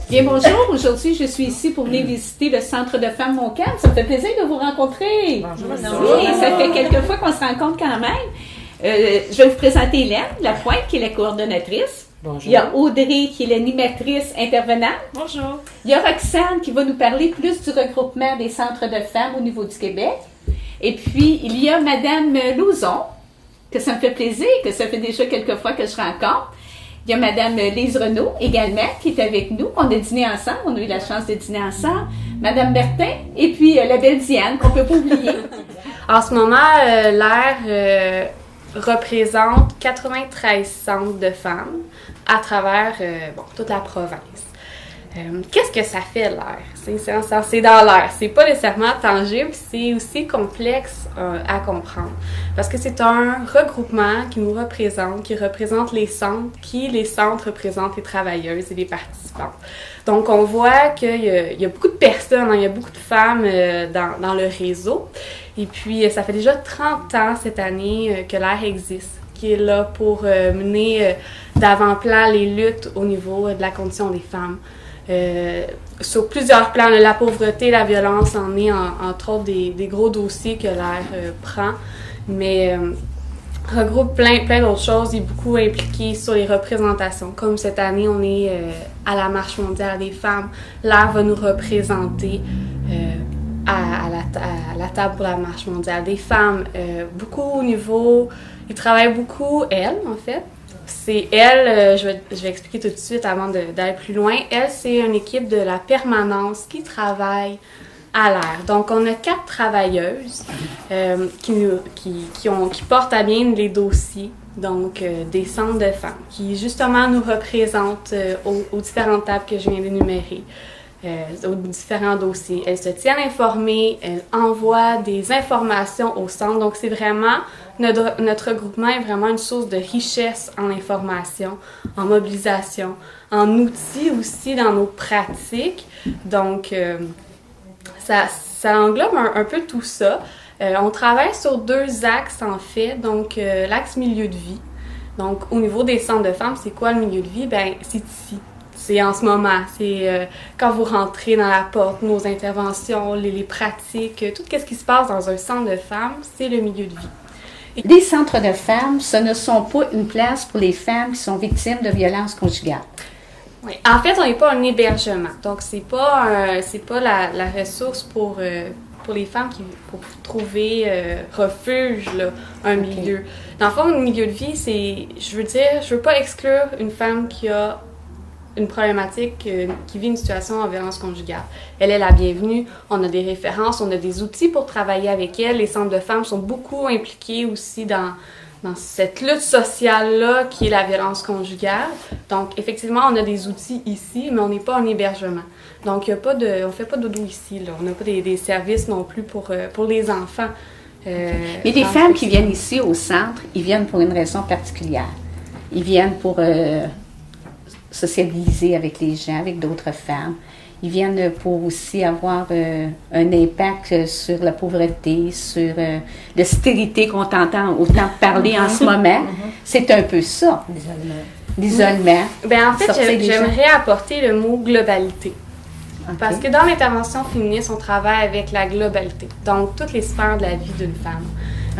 Bien, bonjour. Aujourd'hui, je suis ici pour venir visiter le Centre de femmes Montcalm. Ça me fait plaisir de vous rencontrer. Bonjour. Oui, ça fait quelques fois qu'on se rencontre quand même. Je vais vous présenter Hélène Lapointe, qui est la coordonnatrice. Bonjour. Il y a Audrey, qui est l'animatrice intervenante. Bonjour. Il y a Roxane, qui va nous parler plus du regroupement des centres de femmes au niveau du Québec. Et puis, il y a Madame Lauzon, que ça me fait plaisir, que ça fait déjà quelques fois que je rencontre. Il y a Madame Lise Renaud également qui est avec nous. On a dîné ensemble, on a eu la chance de dîner ensemble. Madame Bertin et puis la belle Diane qu'on ne peut pas oublier. En ce moment, l'AIR représente 93 centres de femmes à travers toute la province. Qu'est-ce que ça fait l'air? C'est dans l'air. C'est pas nécessairement tangible, c'est aussi complexe à comprendre. Parce que c'est un regroupement qui nous représente, qui représente les centres, les centres représentent les travailleuses et les participantes. Donc, on voit qu'il y a beaucoup de personnes, il y a beaucoup de femmes dans le réseau. Et puis, ça fait déjà 30 ans cette année que l'AIR existe, qui est là pour mener d'avant-plan les luttes au niveau de la condition des femmes. Sur plusieurs plans, la pauvreté, la violence en est entre autres des gros dossiers que l'AIR prend, mais regroupe plein d'autres choses. Il est beaucoup impliqué sur les représentations. Comme cette année, on est à la Marche mondiale des femmes. L'AIR va nous représenter à la table pour la Marche mondiale des femmes. Beaucoup au niveau... Il travaille beaucoup, elle, en fait. C'est elle, je vais expliquer tout de suite avant d'aller plus loin. Elle, c'est une équipe de la permanence qui travaille à l'AIR. Donc, on a 4 travailleuses qui portent à bien les dossiers, donc des centres de femmes, qui justement nous représentent aux différentes tables que je viens d'énumérer. Aux différents dossiers. Elles se tiennent informées, elles envoient des informations au centre. Donc, c'est vraiment, notre regroupement est vraiment une source de richesse en information, en mobilisation, en outils aussi dans nos pratiques. Donc, ça englobe un peu tout ça. On travaille sur 2 axes, en fait. Donc, l'axe milieu de vie. Donc, au niveau des centres de femmes, c'est quoi le milieu de vie? Ben, c'est ici. C'est en ce moment, c'est quand vous rentrez dans la porte, nos interventions, les pratiques, tout ce qui se passe dans un centre de femmes, c'est le milieu de vie. Les centres de femmes, ce ne sont pas une place pour les femmes qui sont victimes de violences conjugales. Oui. En fait, on n'est pas un hébergement, donc c'est pas la ressource pour les femmes pour trouver refuge, là, un milieu. Dans le fond, le milieu de vie, je veux pas exclure une femme qui a une problématique, qui vit une situation en violence conjugale. Elle est la bienvenue, on a des références, on a des outils pour travailler avec elle. Les centres de femmes sont beaucoup impliqués aussi dans cette lutte sociale-là qui est la violence conjugale. Donc, effectivement, on a des outils ici, mais on n'est pas un hébergement. Donc, on ne fait pas de dodo ici, là. On n'a pas des services non plus pour les enfants. Mais les femmes qui viennent ici au centre, ils viennent pour une raison particulière. Ils viennent pour... sociabiliser avec les gens, avec d'autres femmes. Ils viennent pour aussi avoir un impact sur la pauvreté, sur la stérilité qu'on t'entend autant parler en ce moment. C'est un peu ça. L'isolement. Ben, en fait, j'aimerais apporter le mot globalité. Okay. Parce que dans l'intervention féministe, on travaille avec la globalité. Donc, toutes les sphères de la vie d'une femme.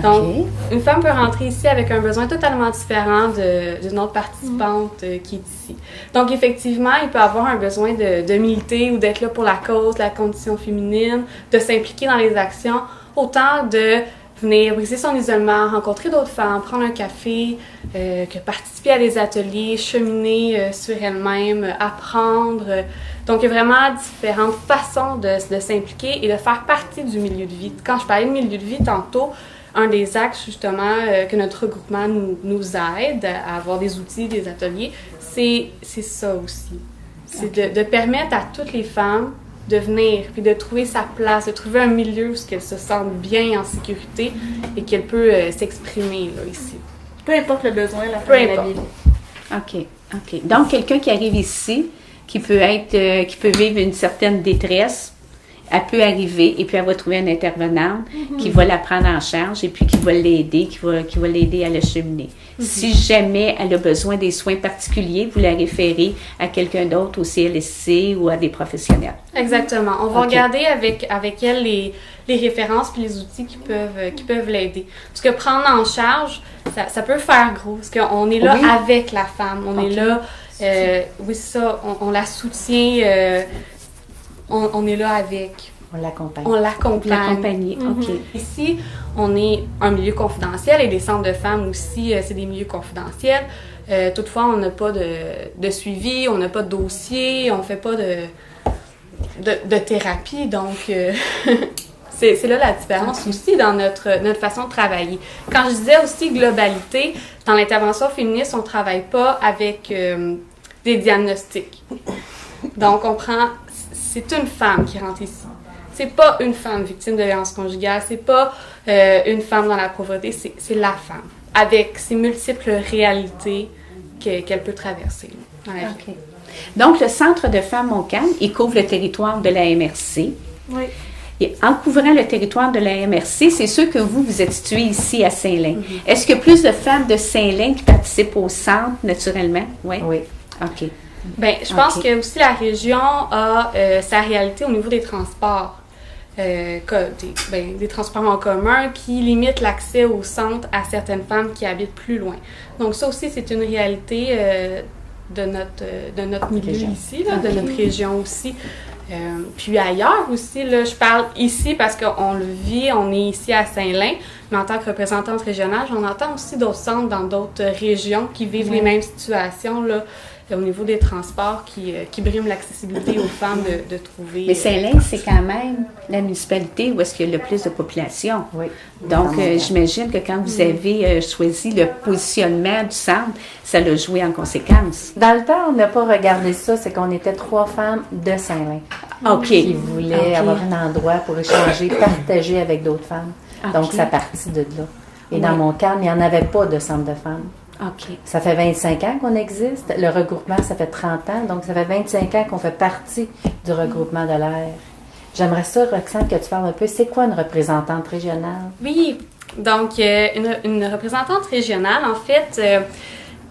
Donc, une femme peut rentrer ici avec un besoin totalement différent d'une autre participante qui est ici. Donc, effectivement, il peut avoir un besoin de militer ou d'être là pour la cause, la condition féminine, de s'impliquer dans les actions, autant de venir briser son isolement, rencontrer d'autres femmes, prendre un café, que participer à des ateliers, cheminer sur elle-même, apprendre. Donc, il y a vraiment différentes façons de s'impliquer et de faire partie du milieu de vie. Quand je parlais de milieu de vie tantôt, un des axes, justement, que notre regroupement nous aide à avoir des outils, des ateliers, c'est ça aussi. C'est de permettre à toutes les femmes de venir, puis de trouver sa place, de trouver un milieu où elles se sentent bien, en sécurité, et qu'elles peuvent s'exprimer, là, ici. Peu importe le besoin, la femme et la vie. OK. Donc, quelqu'un qui arrive ici, qui peut vivre une certaine détresse, elle peut arriver et puis elle va trouver un intervenant qui va la prendre en charge et puis qui va l'aider, qui va l'aider à l'acheminer. Si jamais elle a besoin des soins particuliers, vous la référez à quelqu'un d'autre au CLSC ou à des professionnels. Exactement. On va regarder avec elle les références puis les outils qui peuvent l'aider. Parce que prendre en charge, ça peut faire gros. Parce qu'on est là avec la femme. On est là, oui, c'est ça, on la soutient, on est là avec. On l'accompagne. On L'accompagner, OK. Ici, on est un milieu confidentiel et les centres de femmes aussi, c'est des milieux confidentiels. Toutefois, on n'a pas de suivi, on n'a pas de dossier, on ne fait pas de thérapie. Donc, c'est là la différence aussi dans notre façon de travailler. Quand je disais aussi globalité, dans l'intervention féministe, on ne travaille pas avec des diagnostics. Donc, c'est une femme qui rentre ici. C'est pas une femme victime de violence conjugale, c'est pas une femme dans la pauvreté, c'est la femme, avec ses multiples réalités qu'elle peut traverser dans la vie. OK. Donc, le Centre de femmes Montcalm, il couvre le territoire de la MRC. Oui. Et en couvrant le territoire de la MRC, c'est sûr que vous êtes situé ici à Saint-Lin. Est-ce qu'il y a plus de femmes de Saint-Lin qui participent au centre, naturellement? Oui. OK. Bien, je pense que aussi la région a sa réalité au niveau des transports. Des transports en commun qui limitent l'accès au centre à certaines femmes qui habitent plus loin. Donc ça aussi, c'est une réalité de notre milieu ici, là, de notre région aussi. Puis ailleurs aussi, là, je parle ici parce qu'on le vit, on est ici à Saint-Lin, mais en tant que représentante régionale, j'en entends aussi d'autres centres dans d'autres régions qui vivent les mêmes situations, là, au niveau des transports qui briment l'accessibilité aux femmes de trouver... Mais Saint-Lin, c'est quand même la municipalité où est-ce qu'il y a le plus de population. Oui. Donc, j'imagine que quand vous avez choisi le positionnement du centre, ça l'a joué en conséquence. Dans le temps, on n'a pas regardé ça, c'est qu'on était 3 femmes de Saint-Lin. OK. Qui voulaient avoir un endroit pour échanger, partager avec d'autres femmes. Donc, ça partit de là. Et dans mon cas, il n'y en avait pas de centre de femmes. OK. Ça fait 25 ans qu'on existe. Le regroupement, ça fait 30 ans. Donc, ça fait 25 ans qu'on fait partie du regroupement de l'air. J'aimerais ça, Roxane, que tu parles un peu. C'est quoi une représentante régionale? Oui. Donc, une représentante régionale, en fait,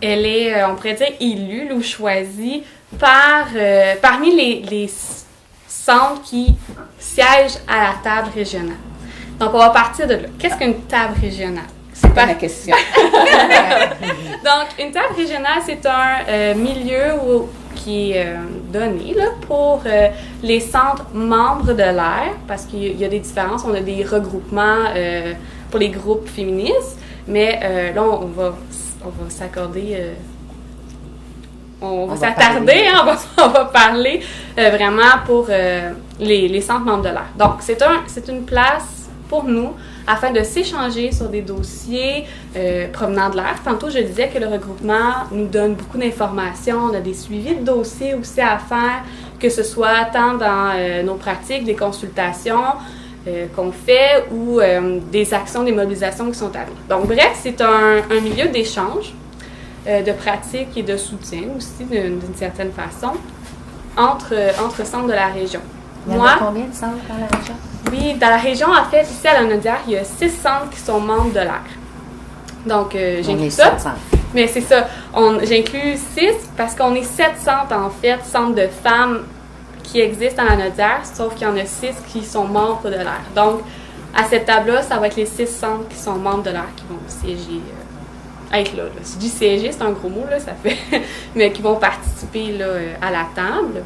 elle est, on pourrait dire, élue ou choisie parmi les centres qui siègent à la table régionale. Donc, on va partir de là. Qu'est-ce qu'une table régionale? C'est pas la question. Donc, une table régionale, c'est un milieu qui est donné là, pour les centres membres de l'air, parce qu'il y a des différences. On a des regroupements pour les groupes féministes, mais là, on va s'accorder... on va s'attarder, on va parler vraiment pour les centres membres de l'air. Donc, c'est une place pour nous afin de s'échanger sur des dossiers provenant de l'air. Tantôt, je disais que le regroupement nous donne beaucoup d'informations. On a des suivis de dossiers aussi à faire, que ce soit tant dans nos pratiques, des consultations qu'on fait ou des actions, des mobilisations qui sont à venir. Donc, bref, c'est un milieu d'échange, de pratique et de soutien aussi, d'une certaine façon, entre centres de la région. Il y en a combien de centres dans la région? Oui, dans la région, en fait, ici à la Naudière, il y a 6 centres qui sont membres de l'air. Donc, j'inclus ça. Mais c'est ça. J'inclus 6 parce qu'on est 7 centres, en fait, centres de femmes qui existent à la Naudière, sauf qu'il y en a 6 qui sont membres de l'air. Donc, à cette table-là, ça va être les 6 centres qui sont membres de l'air qui vont siéger, être là. Si je dis siéger, c'est un gros mot, là, ça fait, mais qui vont participer là, à la table.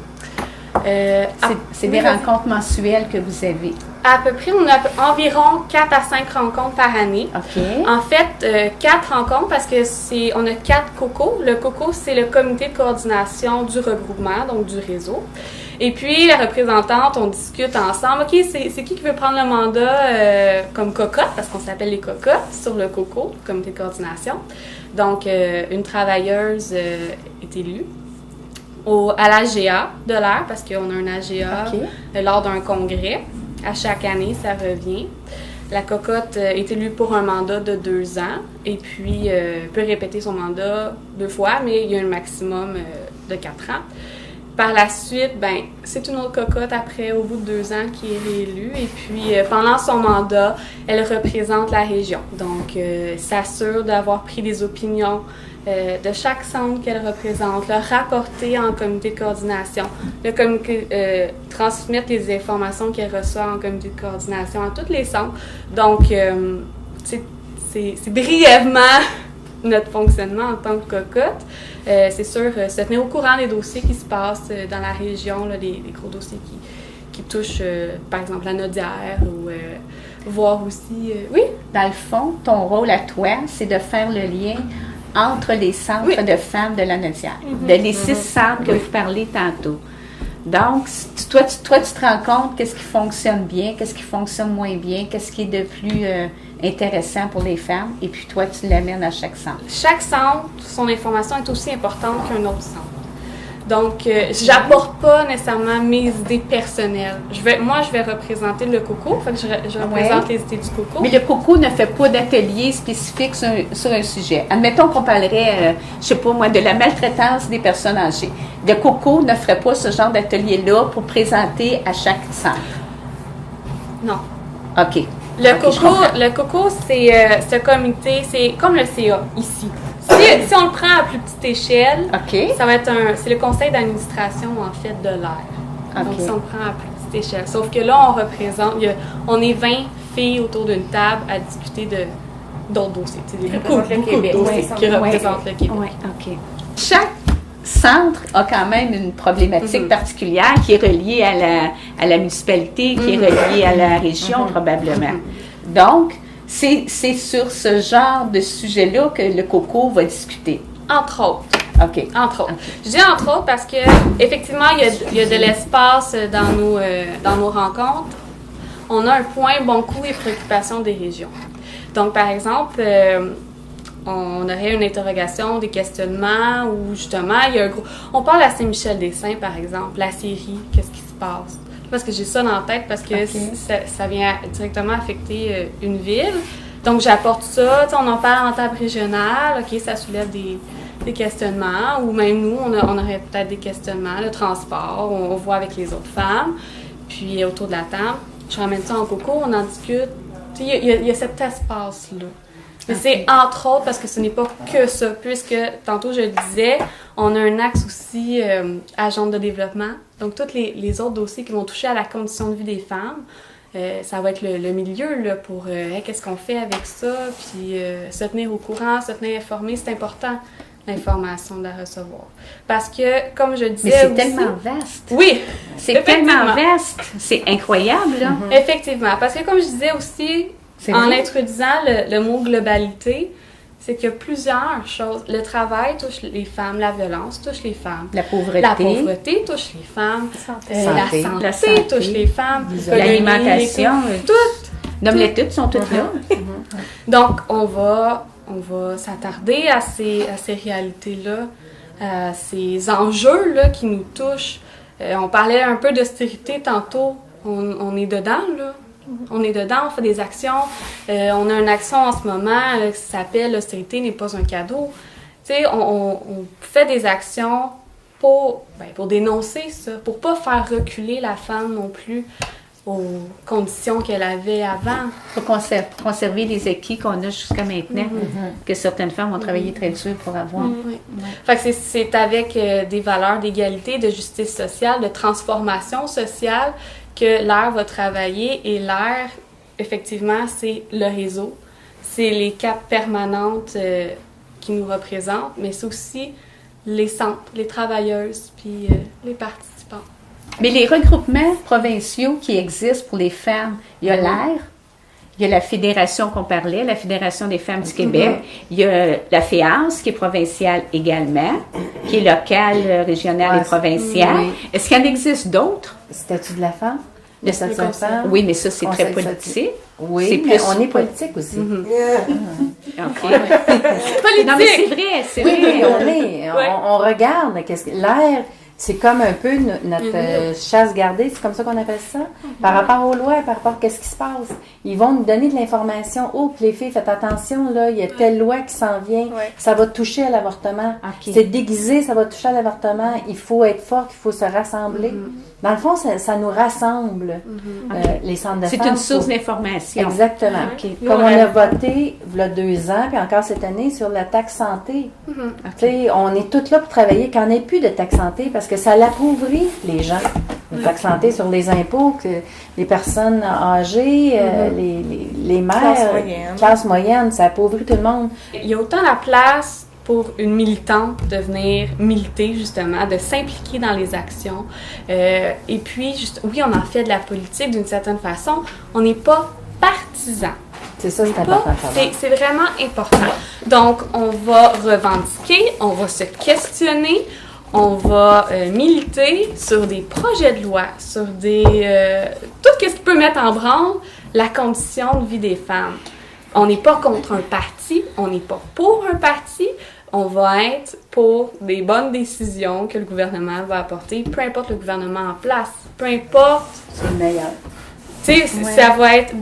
C'est des rencontres mensuelles que vous avez? À peu près, on a environ 4 à 5 rencontres par année. OK. En fait, 4 rencontres parce que on a 4 COCO. Le COCO, c'est le comité de coordination du regroupement, donc du réseau. Et puis, la représentante, on discute ensemble. OK, c'est qui veut prendre le mandat comme cocotte, parce qu'on s'appelle les cocottes sur le COCO, le comité de coordination. Donc, une travailleuse est élue. À l'AGA de l'air, parce qu'on a un AGA lors d'un congrès. À chaque année, ça revient. La cocotte est élue pour un mandat de 2 ans et puis peut répéter son mandat 2 fois, mais il y a un maximum de 4 ans. par la suite, ben, c'est une autre cocotte après, au bout de 2 ans, qui est réélue. Et puis, pendant son mandat, elle représente la région. Donc, s'assure d'avoir pris des opinions de chaque centre qu'elle représente, le rapporter en comité de coordination, transmettre les informations qu'elle reçoit en comité de coordination à tous les centres. Donc, c'est brièvement notre fonctionnement en tant que cocotte. C'est sûr, se tenir au courant des dossiers qui se passent dans la région, là, des gros dossiers qui touchent, par exemple, la Nodière ou voir aussi... oui? Dans le fond, ton rôle à toi, c'est de faire le lien entre les centres de femmes de la Nodière, les 6 centres que vous parlez tantôt. Donc, toi, tu te rends compte qu'est-ce qui fonctionne bien, qu'est-ce qui fonctionne moins bien, qu'est-ce qui est de plus intéressant pour les femmes, et puis toi, tu l'amènes à chaque centre. Chaque centre, son information est aussi importante qu'un autre centre. Donc, j'apporte pas nécessairement mes idées personnelles. Moi, je vais représenter le COCO, fait que je représente les idées du COCO. Mais le COCO ne fait pas d'atelier spécifique sur un sujet. Admettons qu'on parlerait, je sais pas moi, de la maltraitance des personnes âgées. Le COCO ne ferait pas ce genre d'atelier-là pour présenter à chaque centre. Non. OK. Le COCO, c'est ce comité, c'est comme le CA ici. Si on le prend à plus petite échelle, ça va être c'est le conseil d'administration, en fait, de l'air. Donc, si on le prend à plus petite échelle. Sauf que là, on est 20 filles autour d'une table à discuter d'autres dossiers. Beaucoup de dossiers qui représentent le Québec. Oui, OK. Chaque centre a quand même une problématique particulière qui est reliée à la municipalité, qui est reliée à la région, probablement. Donc, c'est sur ce genre de sujet-là que le COCO va discuter. Entre autres. OK. Entre autres. Je dis entre autres parce que effectivement, il y a de l'espace dans nos rencontres. On a un point bon coup et préoccupation des régions. Donc, par exemple, on aurait une interrogation, des questionnements, ou justement, il y a un gros... On parle à Saint-Michel-des-Saints, par exemple, la série, qu'est-ce qui se passe? Parce que j'ai ça dans la tête, parce que ça vient directement affecter une ville. Donc, j'apporte ça, on en parle en table régionale, OK, ça soulève des questionnements, ou même nous, on aurait peut-être des questionnements, le transport, on voit avec les autres femmes, puis autour de la table, je ramène ça en COCO, on en discute. Il y a cet espace-là. Mais c'est entre autres parce que ce n'est pas que ça, puisque tantôt je le disais, on a un axe aussi agente de développement. Donc, tous les autres dossiers qui vont toucher à la condition de vie des femmes, ça va être le milieu là, pour qu'est-ce qu'on fait avec ça, puis se tenir au courant, se tenir informé, c'est important l'information de la recevoir. Parce que, comme je disais... Mais c'est aussi, tellement vaste. Oui! C'est tellement vaste. C'est incroyable, là. Effectivement. Parce que, comme je disais aussi, en introduisant le mot globalité, c'est qu'il y a plusieurs choses. Le travail touche les femmes, la violence touche les femmes. La pauvreté. La pauvreté touche les femmes. La santé touche les femmes. L'alimentation. Toutes. Nomme-les toutes, sont toutes là. Donc, on va s'attarder à ces réalités-là, à ces enjeux-là qui nous touchent. On parlait un peu d'austérité tantôt. On est dedans, là. On est dedans, on fait des actions. On a une action en ce moment qui s'appelle « L'austérité n'est pas un cadeau ». Tu sais, on fait des actions pour dénoncer ça, pour pas faire reculer la femme non plus aux conditions qu'elle avait avant. Pour conserver les acquis qu'on a jusqu'à maintenant, que certaines femmes ont travaillé très dur pour avoir. Fait que c'est avec des valeurs d'égalité, de justice sociale, de transformation sociale que l'air va travailler. Et l'air, effectivement, c'est le réseau. C'est les capes permanentes qui nous représentent, mais c'est aussi les centres, les travailleuses, puis les participants. Mais les regroupements provinciaux qui existent pour les femmes, il y a l'air, il y a la fédération qu'on parlait, la Fédération des femmes du Québec, il y a la FEAS qui est provinciale également, qui est locale, régionale et provinciale. Est-ce qu'il y en existe d'autres? Statut de la femme? Le statut de la femme? Oui, mais ça, c'est très politique. Oui, c'est mais plus on est politique aussi. Politique! Non, mais c'est vrai, c'est vrai. Oui, on regarde l'air. C'est comme un peu notre chasse gardée, c'est comme ça qu'on appelle ça, par rapport aux lois, par rapport à ce qui se passe. Ils vont nous donner de l'information. Oh, puis les filles, faites attention, là, il y a telle loi qui s'en vient, ça va toucher à l'avortement. Ok. C'est déguisé, ça va toucher à l'avortement. Il faut être fort, il faut se rassembler. Dans le fond, ça nous rassemble, les centres de femmes. C'est une source d'information. Exactement. Ok. Comme on a voté, il y a 2 ans, puis encore cette année, sur la taxe santé. Tu sais, on est toutes là pour travailler, qu'il n'y en ait plus de taxe santé, parce que ça l'appauvrit les gens. La taxe santé sur les impôts, que les personnes âgées, les mères, classe moyenne, ça appauvrit tout le monde. Il y a autant la place pour une militante de venir militer, justement, de s'impliquer dans les actions. Et puis, oui, on en fait de la politique d'une certaine façon. On n'est pas partisan. C'est ça, c'est important. C'est vraiment important. Donc, on va revendiquer, on va se questionner, on va militer sur des projets de loi, sur tout ce qui peut mettre en branle la condition de vie des femmes. On n'est pas contre un parti, on n'est pas pour un parti, on va être pour des bonnes décisions que le gouvernement va apporter, peu importe le gouvernement en place, peu importe. C'est le meilleur. Tu sais, ça va être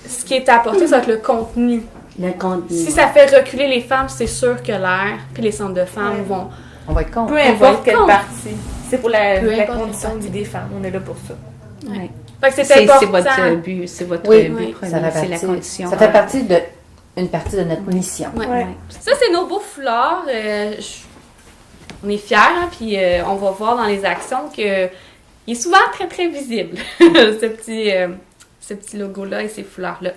ce qui est apporté, ça va être le contenu. Le contenu. Si ça fait reculer les femmes, c'est sûr que l'air puis les centres de femmes vont... On va être contre. Peu importe quelle partie. C'est pour la condition de vie des femmes. On est là pour ça. Ouais. Fait que C'est important. votre but, c'est votre but premier, c'est la condition. Ça fait partie une partie de notre mission. Ouais. Ça, c'est nos beaux foulards. On est fiers, hein, puis on va voir dans les actions que il est souvent très, très visible, ce petit logo-là et ces foulards-là.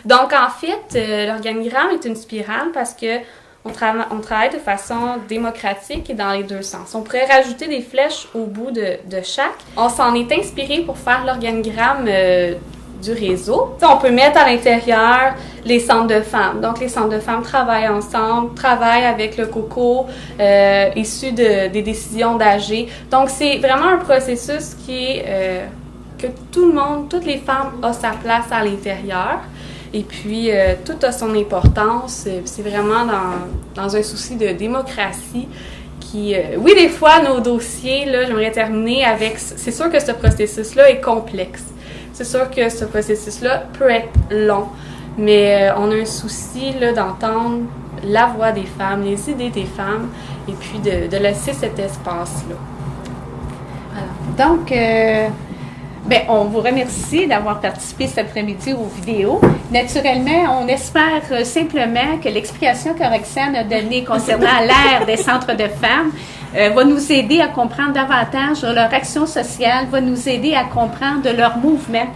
Donc, en fait, l'organigramme est une spirale parce que on travaille de façon démocratique et dans les deux sens. On pourrait rajouter des flèches au bout de chaque. On s'en est inspiré pour faire l'organigramme du réseau. On peut mettre à l'intérieur les centres de femmes. Donc, les centres de femmes travaillent ensemble, travaillent avec le COCO, issu des décisions d'AG. Donc, c'est vraiment un processus qui est que tout le monde, toutes les femmes ont sa place à l'intérieur. Et puis, tout a son importance. C'est vraiment dans un souci de démocratie qui... oui, des fois, nos dossiers, là, j'aimerais terminer avec... C'est sûr que ce processus-là est complexe. C'est sûr que ce processus-là peut être long, mais on a un souci là, d'entendre la voix des femmes, les idées des femmes, et puis de laisser cet espace-là. Voilà. Donc, on vous remercie d'avoir participé cet après-midi aux vidéos. Naturellement, on espère simplement que l'explication que Roxane a donnée concernant l'ère des centres de femmes va nous aider à comprendre davantage leur action sociale, va nous aider à comprendre leur mouvement.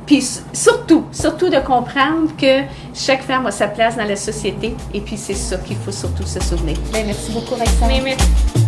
Puis surtout de comprendre que chaque femme a sa place dans la société. Et puis c'est ça qu'il faut surtout se souvenir. Merci beaucoup, Roxane. Merci.